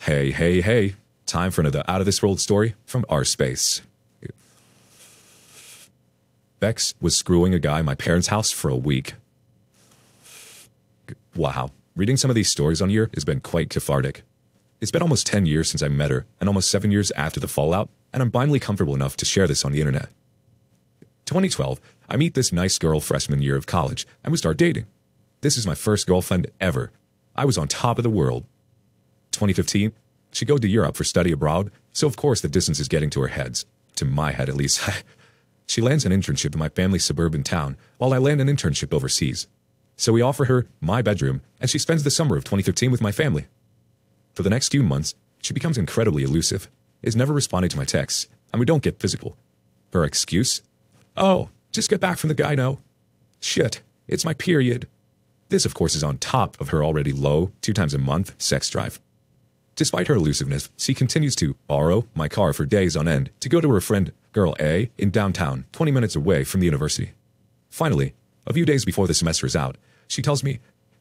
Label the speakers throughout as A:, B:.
A: Hey, hey, hey. Time for another out of this world story from our space. Bex was screwing a guy in my parents' house for a week. Wow. Reading some of these stories on here has been quite cathartic. It's been almost 10 years since I met her, and almost 7 years after the fallout, and I'm finally comfortable enough to share this on the internet. 2012, I meet this nice girl freshman year of college, and we start dating. This is my first girlfriend ever. I was on top of the world. 2015, she goes to Europe for study abroad, so of course the distance is getting to her heads. To my head, at least. She lands an internship in my family's suburban town, while I land an internship overseas. So we offer her my bedroom, and she spends the summer of 2015 with my family. For the next few months, she becomes incredibly elusive, is never responding to my texts, and we don't get physical. Her excuse? Oh, just get back from the gyno. Shit, it's my period. This, of course, is on top of her already low, 2 times a month, sex drive. Despite her elusiveness, she continues to borrow my car for days on end to go to her friend, Girl A, in downtown, 20 minutes away from the university. Finally, a few days before the semester is out, she tells me,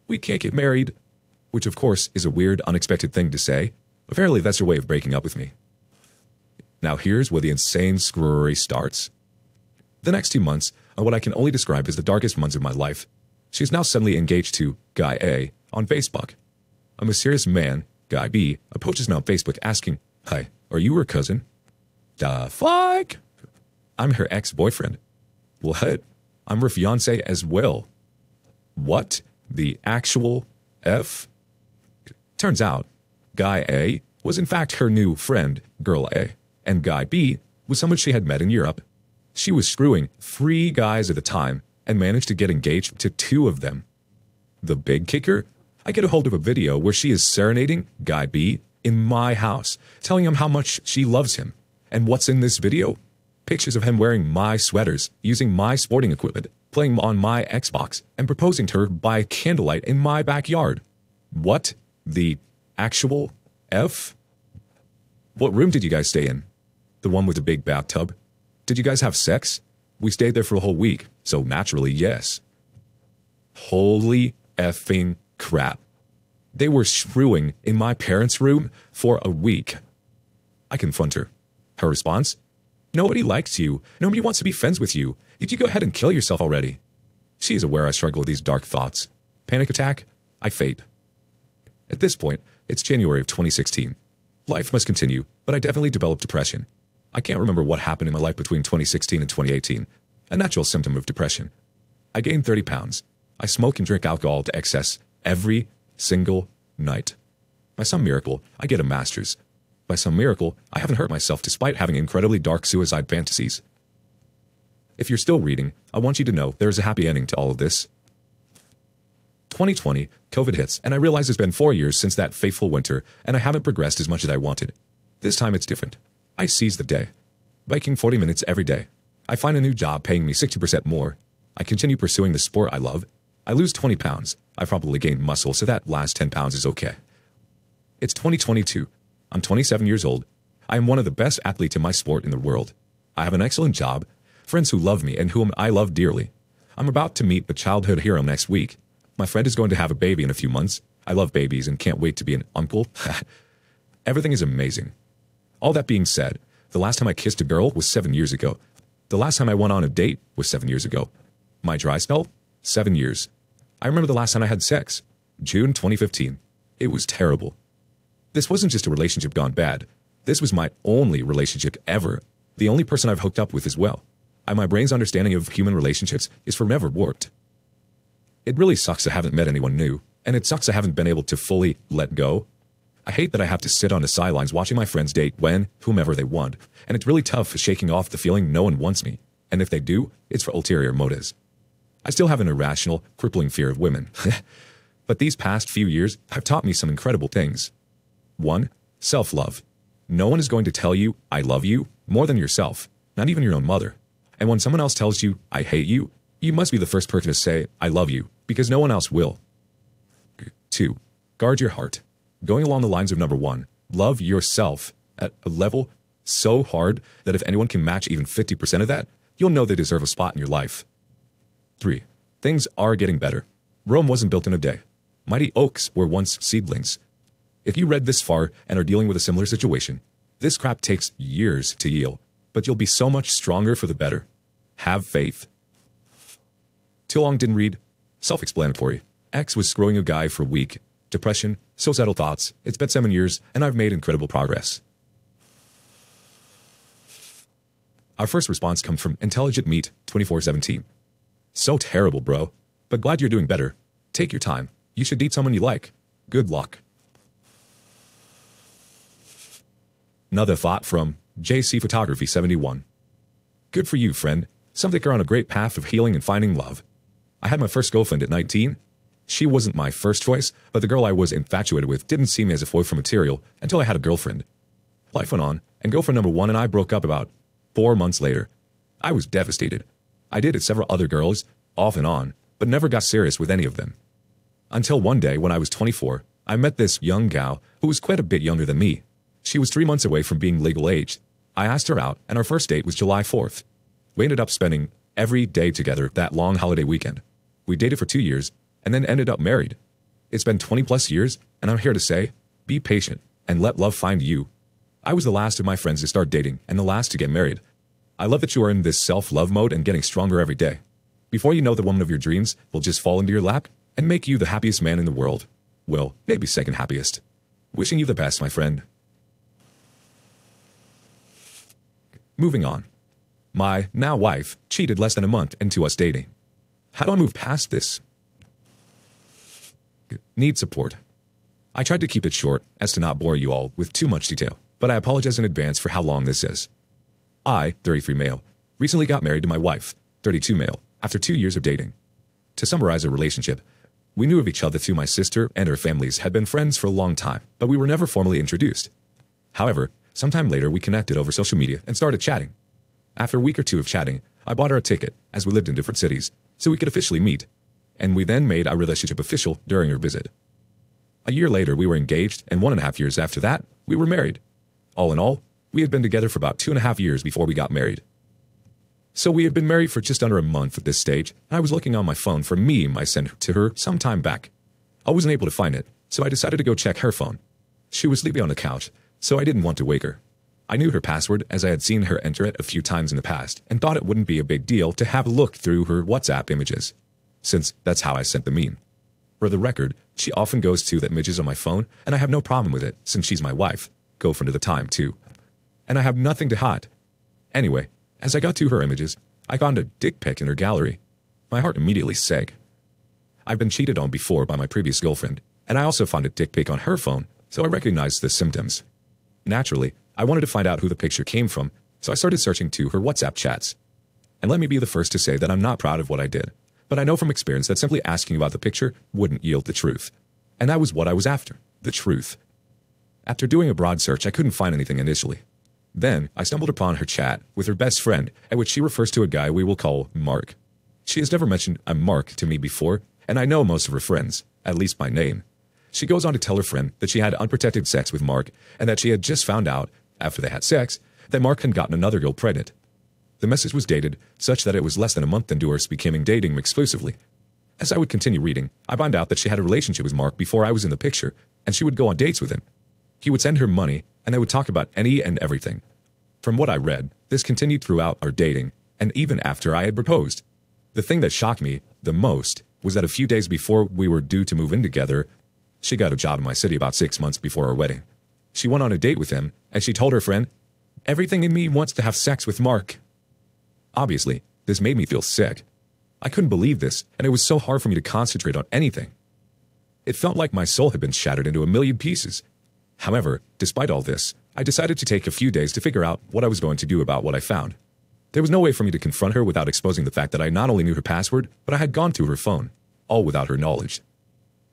A: we can't get married, which of course is a weird, unexpected thing to say. Apparently that's her way of breaking up with me. Now here's where the insane screwery starts. The next 2 months are what I can only describe as the darkest months of my life. She's now suddenly engaged to Guy A on Facebook. A mysterious man, Guy B, approaches me on Facebook asking, hi, are you her cousin? The fuck? I'm her ex-boyfriend. What? I'm her fiancé as well. What the actual F? Turns out, Guy A was in fact her new friend, Girl A, and Guy B was someone she had met in Europe. She was screwing 3 guys at a time and managed to get engaged to 2 of them. The big kicker? I get a hold of a video where she is serenading Guy B in my house, telling him how much she loves him. And what's in this video? Pictures of him wearing my sweaters, using my sporting equipment, playing on my Xbox, and proposing to her by candlelight in my backyard. What the actual F? What room did you guys stay in? The one with the big bathtub? Did you guys have sex? We stayed there for a whole week, so naturally, yes. Holy effing crap. They were screwing in my parents' room for a week. I confront her. Her response? Nobody likes you. Nobody wants to be friends with you. Did you go ahead and kill yourself already? She is aware I struggle with these dark thoughts. Panic attack? I fade. At this point, it's January of 2016. Life must continue, but I definitely developed depression. I can't remember what happened in my life between 2016 and 2018. A natural symptom of depression. I gained 30 pounds. I smoke and drink alcohol to excess every single night. By some miracle, I get a master's. By some miracle, I haven't hurt myself despite having incredibly dark suicide fantasies. If you're still reading, I want you to know there is a happy ending to all of this. 2020, COVID hits, and I realize it's been 4 years since that fateful winter, and I haven't progressed as much as I wanted. This time it's different. I seize the day. Biking 40 minutes every day. I find a new job paying me 60% more. I continue pursuing the sport I love. I lose 20 pounds. I probably gained muscle, so that last 10 pounds is okay. It's 2022. I'm 27 years old. I am one of the best athletes in my sport in the world. I have an excellent job, friends who love me and whom I love dearly. I'm about to meet a childhood hero next week. My friend is going to have a baby in a few months. I love babies and can't wait to be an uncle. Everything is amazing. All that being said, the last time I kissed a girl was 7 years ago. The last time I went on a date was 7 years ago. My dry spell? 7 years. I remember the last time I had sex. June 2015. It was terrible. This wasn't just a relationship gone bad. This was my only relationship ever. The only person I've hooked up with as well. And my brain's understanding of human relationships is forever warped. It really sucks I haven't met anyone new, and it sucks I haven't been able to fully let go. I hate that I have to sit on the sidelines watching my friends date when, whomever they want, and it's really tough shaking off the feeling no one wants me, and if they do, it's for ulterior motives. I still have an irrational, crippling fear of women. But these past few years have taught me some incredible things. 1. Self-love. No one is going to tell you, I love you, more than yourself, not even your own mother. And when someone else tells you, I hate you, you must be the first person to say, I love you, because no one else will. 2. Guard your heart. Going along the lines of number 1, love yourself at a level so hard that if anyone can match even 50% of that, you'll know they deserve a spot in your life. 3. Things are getting better. Rome wasn't built in a day. Mighty oaks were once seedlings. If you read this far and are dealing with a similar situation, this crap takes years to heal, but you'll be so much stronger for the better. Have faith. Too long didn't read? Self-explanatory. X was screwing a guy for a week. Depression, suicidal thoughts. It's been 7 years, and I've made incredible progress. Our first response comes from Intelligent Meat 2417. So terrible, bro. But glad you're doing better. Take your time. You should date someone you like. Good luck. Another thought from JC Photography 71. Good for you, friend. Some think you're on a great path of healing and finding love. I had my first girlfriend at 19. She wasn't my first choice, but the girl I was infatuated with didn't see me as a boyfriend material until I had a girlfriend. Life went on, and girlfriend number 1 and I broke up about 4 months later. I was devastated. I dated several other girls, off and on, but never got serious with any of them. Until one day, when I was 24, I met this young gal who was quite a bit younger than me. She was 3 months away from being legal age. I asked her out, and our first date was July 4th. We ended up spending every day together that long holiday weekend. We dated for 2 years, and then ended up married. It's been 20 plus years, and I'm here to say, be patient, and let love find you. I was the last of my friends to start dating, and the last to get married. I love that you are in this self-love mode and getting stronger every day. Before you know, the woman of your dreams will just fall into your lap and make you the happiest man in the world. Well, maybe second happiest. Wishing you the best, my friend. Moving on. My now wife cheated less than a month into us dating. How do I move past this? Need support. I tried to keep it short as to not bore you all with too much detail, but I apologize in advance for how long this is. I, 33 male, recently got married to my wife, 32 male, after 2 years of dating. To summarize our relationship, we knew of each other through my sister and her families had been friends for a long time, but we were never formally introduced. However, sometime later we connected over social media and started chatting. After a week or 2 of chatting, I bought her a ticket, as we lived in different cities, so we could officially meet, and we then made our relationship official during her visit. A year later we were engaged, and 1.5 years after that, we were married. All in all, we had been together for about 2.5 years before we got married. So we had been married for just under a month at this stage, and I was looking on my phone for a meme I sent to her some time back. I wasn't able to find it, so I decided to go check her phone. She was sleeping on the couch, so I didn't want to wake her. I knew her password as I had seen her enter it a few times in the past, and thought it wouldn't be a big deal to have a look through her WhatsApp images, since that's how I sent the meme. For the record, she often goes to the images on my phone, and I have no problem with it, since she's my wife, girlfriend at the time too. And I have nothing to hide. Anyway, as I got to her images, I found a dick pic in her gallery. My heart immediately sank. I've been cheated on before by my previous girlfriend, and I also found a dick pic on her phone, so I recognized the symptoms. Naturally, I wanted to find out who the picture came from, so I started searching to her WhatsApp chats. And let me be the first to say that I'm not proud of what I did, but I know from experience that simply asking about the picture wouldn't yield the truth. And that was what I was after, the truth. After doing a broad search, I couldn't find anything initially. Then, I stumbled upon her chat with her best friend, at which she refers to a guy we will call Mark. She has never mentioned a Mark to me before, and I know most of her friends, at least by name. She goes on to tell her friend that she had unprotected sex with Mark, and that she had just found out, after they had sex, that Mark had gotten another girl pregnant. The message was dated such that it was less than a month into us becoming dating exclusively. As I would continue reading, I found out that she had a relationship with Mark before I was in the picture, and she would go on dates with him. He would send her money, and they would talk about any and everything. From what I read, this continued throughout our dating, and even after I had proposed. The thing that shocked me the most was that a few days before we were due to move in together, she got a job in my city about 6 months before our wedding. She went on a date with him, and she told her friend, "Everything in me wants to have sex with Mark." Obviously, this made me feel sick. I couldn't believe this, and it was so hard for me to concentrate on anything. It felt like my soul had been shattered into a million pieces. However, despite all this, I decided to take a few days to figure out what I was going to do about what I found. There was no way for me to confront her without exposing the fact that I not only knew her password, but I had gone through her phone, all without her knowledge.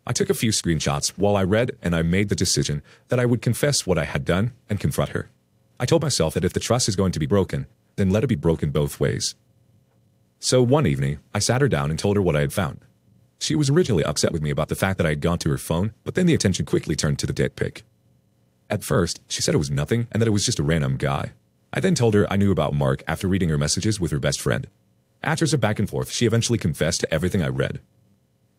A: I took a few screenshots while I read, and I made the decision that I would confess what I had done and confront her. I told myself that if the trust is going to be broken, then let it be broken both ways. So one evening, I sat her down and told her what I had found. She was originally upset with me about the fact that I had gone to her phone, but then the attention quickly turned to the dick pic. At first, she said it was nothing and that it was just a random guy. I then told her I knew about Mark after reading her messages with her best friend. After some back and forth, she eventually confessed to everything I read.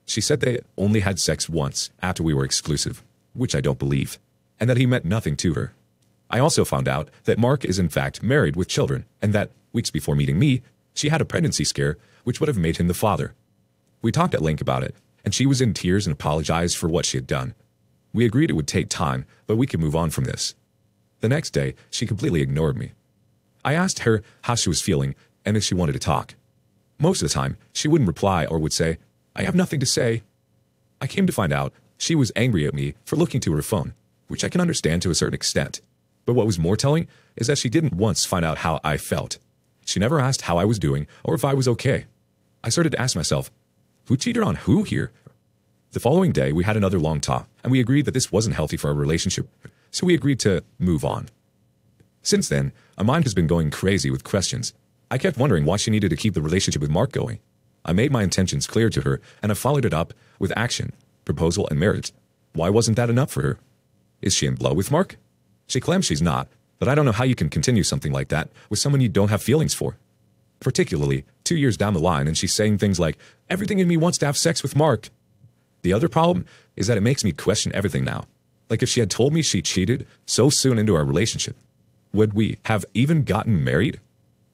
A: She said they only had sex once after we were exclusive. which I don't believe, and that he meant nothing to her. I also found out that Mark is in fact married with children, and that, weeks before meeting me, she had a pregnancy scare which would have made him the father. We talked at length about it, and she was in tears and apologized for what she had done. We agreed it would take time, but we could move on from this. The next day, she completely ignored me. I asked her how she was feeling and if she wanted to talk. Most of the time, she wouldn't reply or would say, "I have nothing to say." I came to find out she was angry at me for looking to her phone, which I can understand to a certain extent. But what was more telling is that she didn't once find out how I felt. She never asked how I was doing or if I was okay. I started to ask myself, who cheated on who here? The following day, we had another long talk, and we agreed that this wasn't healthy for our relationship, so we agreed to move on. Since then, my mind has been going crazy with questions. I kept wondering why she needed to keep the relationship with Mark going. I made my intentions clear to her, and I followed it up with action, proposal, and marriage. Why wasn't that enough for her? Is she in love with Mark? She claims she's not, but I don't know how you can continue something like that with someone you don't have feelings for. Particularly 2 years down the line, and she's saying things like, "Everything in me wants to have sex with Mark." The other problem is that it makes me question everything now. Like if she had told me she cheated so soon into our relationship, would we have even gotten married?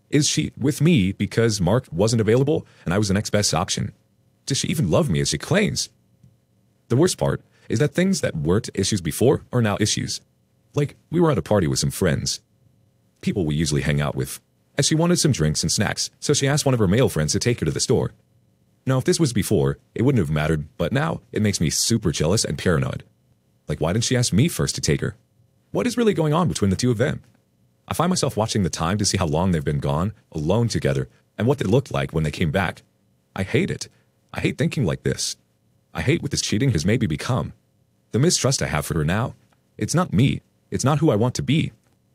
A: Is she with me because Mark wasn't available and I was the next best option? Does she even love me as she claims? The worst part is that things that weren't issues before are now issues. Like, we were at a party with some friends, people we usually hang out with, and she wanted some drinks and snacks, so she asked one of her male friends to take her to the store. Now, if this was before, it wouldn't have mattered, but now it makes me super jealous and paranoid. Like, why didn't she ask me first to take her? What is really going on between the two of them? I find myself watching the time to see how long they've been gone, alone together, and what they looked like when they came back. I hate it. I hate thinking like this. I hate what this cheating has made me become. The mistrust I have for her now. It's not me. It's not who I want to be.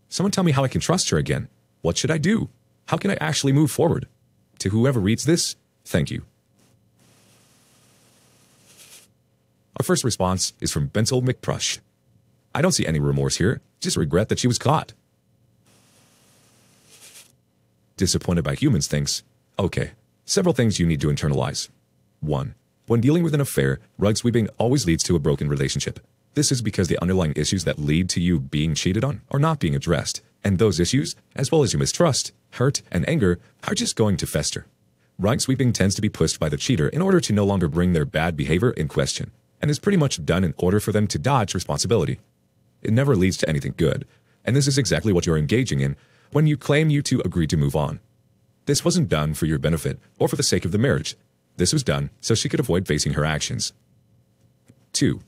A: Someone tell me how I can trust her again. What should I do? How can I actually move forward? To whoever reads this, thank you. Our first response is from Bensel McPrush. I don't see any remorse here, just regret that she was caught. Disappointed by Humans thinks, okay, several things you need to internalize. 1. When dealing with an affair, rug sweeping always leads to a broken relationship. This is because the underlying issues that lead to you being cheated on are not being addressed, and those issues, as well as your mistrust, hurt, and anger, are just going to fester. Rug sweeping tends to be pushed by the cheater in order to no longer bring their bad behavior in question, and is pretty much done in order for them to dodge responsibility. It never leads to anything good, and this is exactly what you're engaging in when you claim you two agreed to move on. This wasn't done for your benefit or for the sake of the marriage. This was done so she could avoid facing her actions. 2.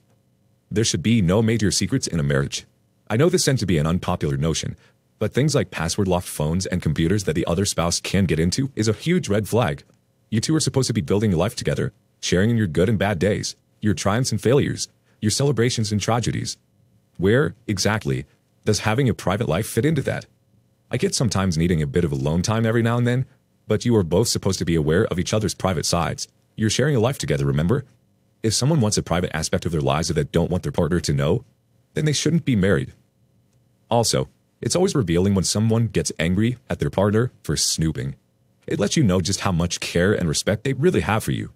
A: There should be no major secrets in a marriage. I know this tends to be an unpopular notion, but things like password-locked phones and computers that the other spouse can get into is a huge red flag. You two are supposed to be building a life together, sharing in your good and bad days, your triumphs and failures, your celebrations and tragedies. Where, exactly, does having a private life fit into that? I get sometimes needing a bit of alone time every now and then, but you are both supposed to be aware of each other's private sides. You're sharing a life together, remember? If someone wants a private aspect of their lives that they don't want their partner to know, then they shouldn't be married. Also, it's always revealing when someone gets angry at their partner for snooping. It lets you know just how much care and respect they really have for you.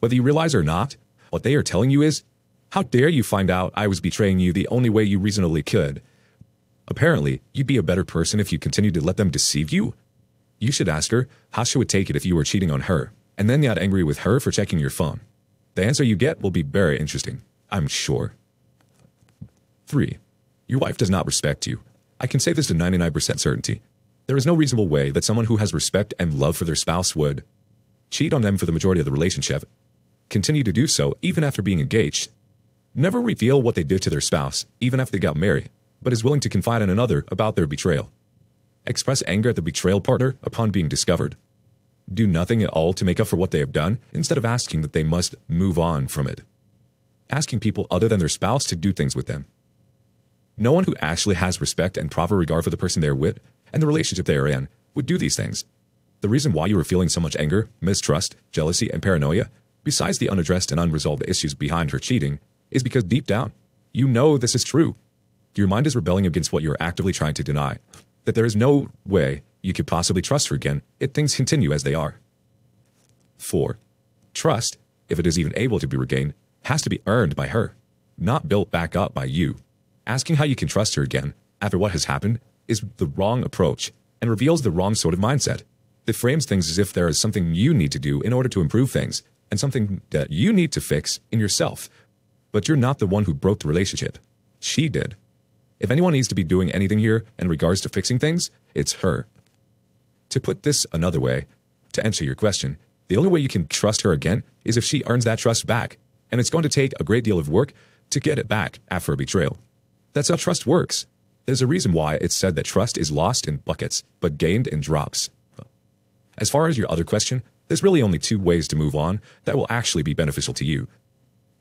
A: Whether you realize or not, what they are telling you is, how dare you find out I was betraying you the only way you reasonably could? Apparently, you'd be a better person if you continued to let them deceive you. You should ask her how she would take it if you were cheating on her, and then got angry with her for checking your phone. The answer you get will be very interesting, I'm sure. 3. Your wife does not respect you. I can say this to 99% certainty. There is no reasonable way that someone who has respect and love for their spouse would cheat on them for the majority of the relationship, continue to do so even after being engaged, never reveal what they did to their spouse even after they got married, but is willing to confide in another about their betrayal, express anger at the betrayal partner upon being discovered, do nothing at all to make up for what they have done instead of asking that they must move on from it, asking people other than their spouse to do things with them. No one who actually has respect and proper regard for the person they are with and the relationship they are in would do these things. The reason why you are feeling so much anger, mistrust, jealousy, and paranoia, besides the unaddressed and unresolved issues behind her cheating, is because deep down, you know this is true. Your mind is rebelling against what you're actively trying to deny, that there is no way you could possibly trust her again if things continue as they are. 4. Trust, if it is even able to be regained, has to be earned by her. not built back up by you. Asking how you can trust her again after what has happened is the wrong approach and reveals the wrong sort of mindset. It frames things as if there is something you need to do in order to improve things and something that you need to fix in yourself. But you're not the one who broke the relationship. She did. If anyone needs to be doing anything here in regards to fixing things, it's her. To put this another way, to answer your question, the only way you can trust her again is if she earns that trust back, and it's going to take a great deal of work to get it back after a betrayal. That's how trust works. There's a reason why it's said that trust is lost in buckets, but gained in drops. As far as your other question, there's really only two ways to move on that will actually be beneficial to you.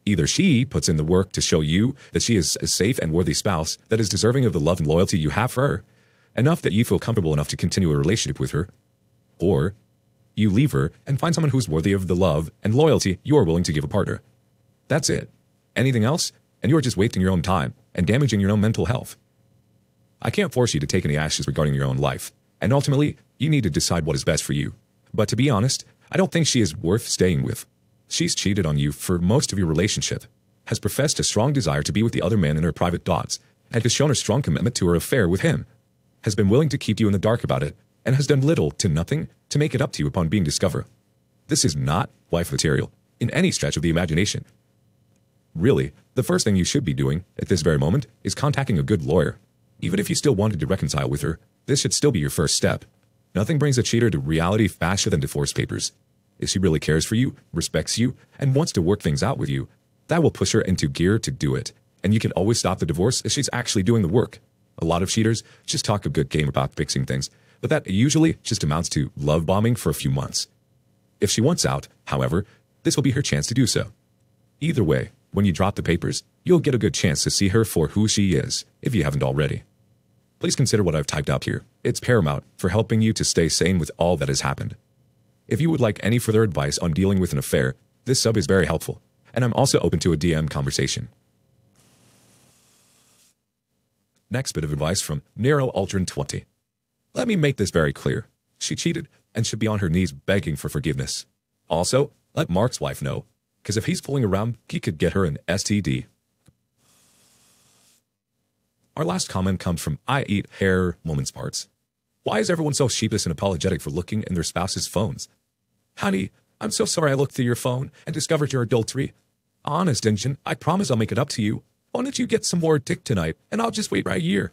A: Either she puts in the work to show you that she is a safe and worthy spouse that is deserving of the love and loyalty you have for her, enough that you feel comfortable enough to continue a relationship with her, or you leave her and find someone who's worthy of the love and loyalty you are willing to give a partner. That's it. Anything else, and you are just wasting your own time and damaging your own mental health. I can't force you to take any actions regarding your own life, and ultimately, you need to decide what is best for you. But to be honest, I don't think she is worth staying with. She's cheated on you for most of your relationship, has professed a strong desire to be with the other man in her private thoughts, and has shown a strong commitment to her affair with him, has been willing to keep you in the dark about it, and has done little to nothing to make it up to you upon being discovered. This is not wife material, in any stretch of the imagination. Really, the first thing you should be doing at this very moment is contacting a good lawyer. Even if you still wanted to reconcile with her, this should still be your first step. Nothing brings a cheater to reality faster than divorce papers. If she really cares for you, respects you, and wants to work things out with you, that will push her into gear to do it, and you can always stop the divorce if she's actually doing the work. A lot of cheaters just talk a good game about fixing things, but that usually just amounts to love bombing for a few months. If she wants out, however, this will be her chance to do so. Either way, when you drop the papers, you'll get a good chance to see her for who she is, if you haven't already. Please consider what I've typed up here. It's paramount for helping you to stay sane with all that has happened. If you would like any further advice on dealing with an affair, this sub is very helpful, and I'm also open to a DM conversation. Next bit of advice from Nero Ultron 20. Let me make this very clear. She cheated and should be on her knees begging for forgiveness. Also, let Mark's wife know, because if he's fooling around, he could get her an STD. Our last comment comes from I Eat Hair Woman's Parts. Why is everyone so sheepish and apologetic for looking in their spouse's phones? Honey, I'm so sorry I looked through your phone and discovered your adultery. Honest, Injun, I promise I'll make it up to you. Why don't you get some more dick tonight, and I'll just wait right here.